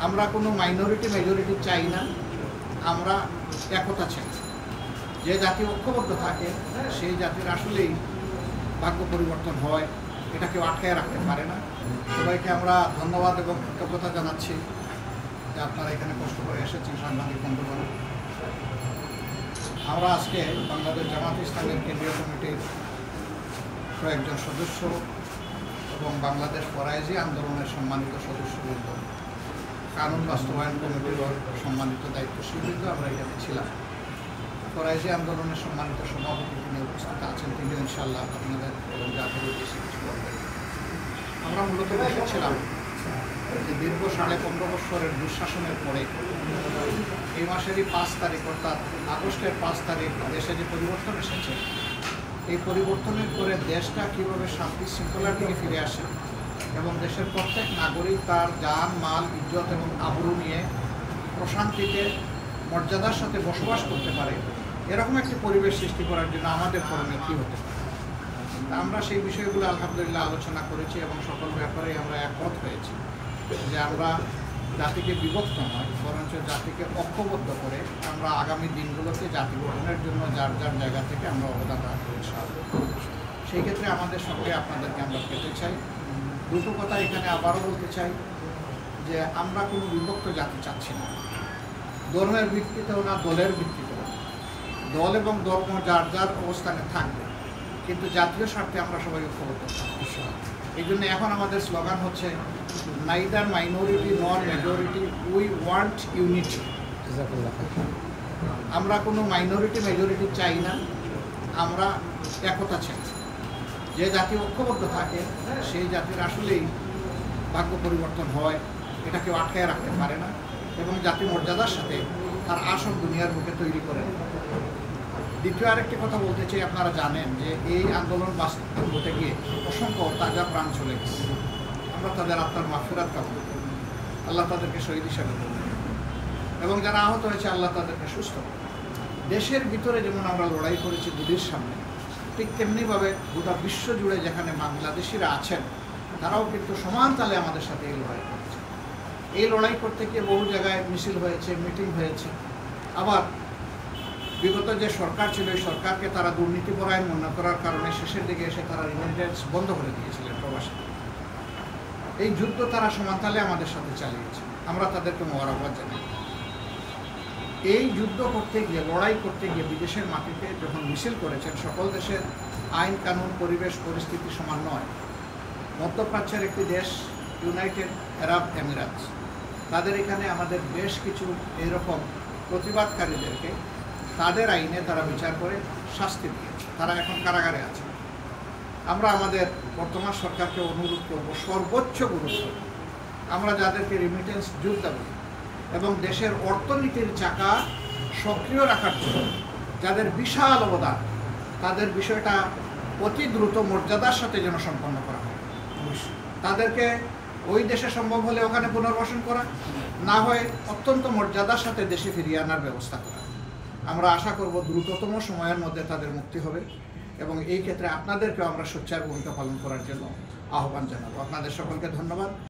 আমরা কোনো minority majority চাই না, আমরা একতা চাই। যে জাতি ঐক্যবদ্ধ থাকে সেই জাতির আসলেই ভাগ্য পরিবর্তন হয়, এটা কেউ আটকায় রাখতে পারে না। সবাইকে আমরা ধন্যবাদ এবং কৃতজ্ঞতা জানাচ্ছি যে আপনারা এখানে কষ্ট করে এসেছেন সাংবাদিক বন্ধুগণ। আমরা আজকে বাংলাদেশ জামাত ইসলামের কেন্দ্রীয় কমিটির কয়েকজন সদস্য এবং বাংলাদেশ ফরায়েজি আন্দোলনের সম্মানিত সদস্যবৃন্দ, কানুন বাস্তবায়ন কমিটির সম্মানিত দায়িত্বশীলবৃন্দ আমরা এখানে ছিলাম। ফরায়েজি আন্দোলনের সম্মানিত সভাপতি তিনি উপস্থিত আছেন, তিনি ইনশাআল্লাহ আপনাদের এবং জাতির উদ্দেশ্যে কিছু বলবেন। আমরা মূলত বসেছিলাম যে দীর্ঘ 15.5 বছরের দুঃশাসনের পরে এই মাসেরই 5 তারিখ অর্থাৎ আগস্টের 5 তারিখ দেশে যে পরিবর্তন এসেছে, এই পরিবর্তনের পরে দেশটা কীভাবে শান্তি শৃঙ্খলার দিকে ফিরে আসে এবং দেশের প্রত্যেক নাগরিক তার জান মাল ইজ্জত এবং আবরু নিয়ে প্রশান্তিতে মর্যাদার সাথে বসবাস করতে পারে, এরকম একটি পরিবেশ সৃষ্টি করার জন্য আমাদের করণীয় কী হতে পারে। আমরা সেই বিষয়গুলো আলহামদুলিল্লাহ আলোচনা করেছি এবং সকল ব্যাপারে আমরা একমত হয়েছি যে আমরা জাতিকে বিভক্ত নয়, বরঞ্চ জাতিকে ঐক্যবদ্ধ করে আমরা আগামী দিনগুলোতে জাতি গঠনের জন্য যার যার জায়গা থেকে আমরা অবদান রাখবো ইনশাআল্লাহ। সেই ক্ষেত্রে আমাদের সঙ্গে আপনাদেরকে আমরা পেতে চাই। দুটো কথা এখানে আবারও বলতে চাই যে আমরা কোনো বিভক্ত জাতি চাচ্ছি না, ধর্মের ভিত্তিতেও না, দলের ভিত্তিতেও না। দল এবং ধর্ম যার যার অবস্থানে থাকবে, কিন্তু জাতীয় স্বার্থে আমরা সবাই ঐক্যবদ্ধ থাকবো। এই জন্য এখন আমাদের স্লোগান হচ্ছে নাইদার মাইনরিটি নর মেজরিটি, উই ওয়ান্ট ইউনিটি। আমরা কোনো মাইনরিটি মেজরিটি চাই না, আমরা একতা চাই। যে জাতি ঐক্যবদ্ধ থাকে সেই জাতির আসলেই ভাগ্য পরিবর্তন হয়, এটা কেউ আটকায় রাখতে পারে না এবং জাতি মর্যাদার সাথে তার আসন দুনিয়ার বুকে তৈরি করে। দ্বিতীয় আরেকটি কথা বলতে চাই, আপনারা জানেন যে এই আন্দোলন বাস্তবায়ন হতে গিয়ে অসংখ্য তাজা প্রাণ চলে গেছে। আমরা তাদের আত্মার মাগফিরাত কামনা করি, আল্লাহ তাদেরকে শহীদ হিসাবে করবেন এবং যারা আহত হয়েছে আল্লাহ তাদেরকে সুস্থ করবেন। দেশের ভিতরে যেমন আমরা লড়াই করেছি গুলির সামনে, ঠিক তেমনিভাবে গোটা বিশ্ব জুড়ে যেখানে বাংলাদেশিরা আছেন তারাও কিন্তু সমান তালে আমাদের সাথে এই লড়াই করেছে। এই লড়াই করতে গিয়ে বহু জায়গায় মিছিল হয়েছে, মিটিং হয়েছে। আবার বিগত যে সরকার ছিল এই সরকারকে তারা দুর্নীতিপরায়ণ মনে করার কারণে শেষের দিকে এসে তারা রিমিটেন্স বন্ধ করে দিয়েছিলেন প্রবাসী। এই যুদ্ধ তারা সমানতালে আমাদের সাথে চালিয়েছে, আমরা তাদেরকে মোবারকবাদ জানাই। এই যুদ্ধ করতে গিয়ে, লড়াই করতে গিয়ে বিদেশের মাটিতে যখন মিছিল করেছেন, সকল দেশের আইন কানুন পরিবেশ পরিস্থিতি সমান নয়। মধ্যপ্রাচ্যের একটি দেশ ইউনাইটেড আরব এমিরাতস, তাদের এখানে আমাদের বেশ কিছু এরকম প্রতিবাদকারীদেরকে তাদের আইনে তারা বিচার করে শাস্তি দিয়েছে, তারা এখন কারাগারে আছে। আমরা আমাদের বর্তমান সরকারকে অনুরোধ করব সর্বোচ্চ গুরুত্ব আমরা যাদেরকে রিমিটেন্স যোদ্ধা বলি এবং দেশের অর্থনীতির চাকা সক্রিয় রাখার জন্য যাদের বিশাল অবদান, তাদের বিষয়টা অতি দ্রুত মর্যাদার সাথে যেন সম্পন্ন করা হয়। তাদেরকে ওই দেশে সম্ভব হলে ওখানে পুনর্বাসন করা, না হয় অত্যন্ত মর্যাদার সাথে দেশে ফিরিয়ে আনার ব্যবস্থা করা। আমরা আশা করব দ্রুততম সময়ের মধ্যে তাদের মুক্তি হবে এবং এই ক্ষেত্রে আপনাদেরকেও আমরা সোচ্চার ভূমিকা পালন করার জন্য আহ্বান জানাবো। আপনাদের সকলকে ধন্যবাদ।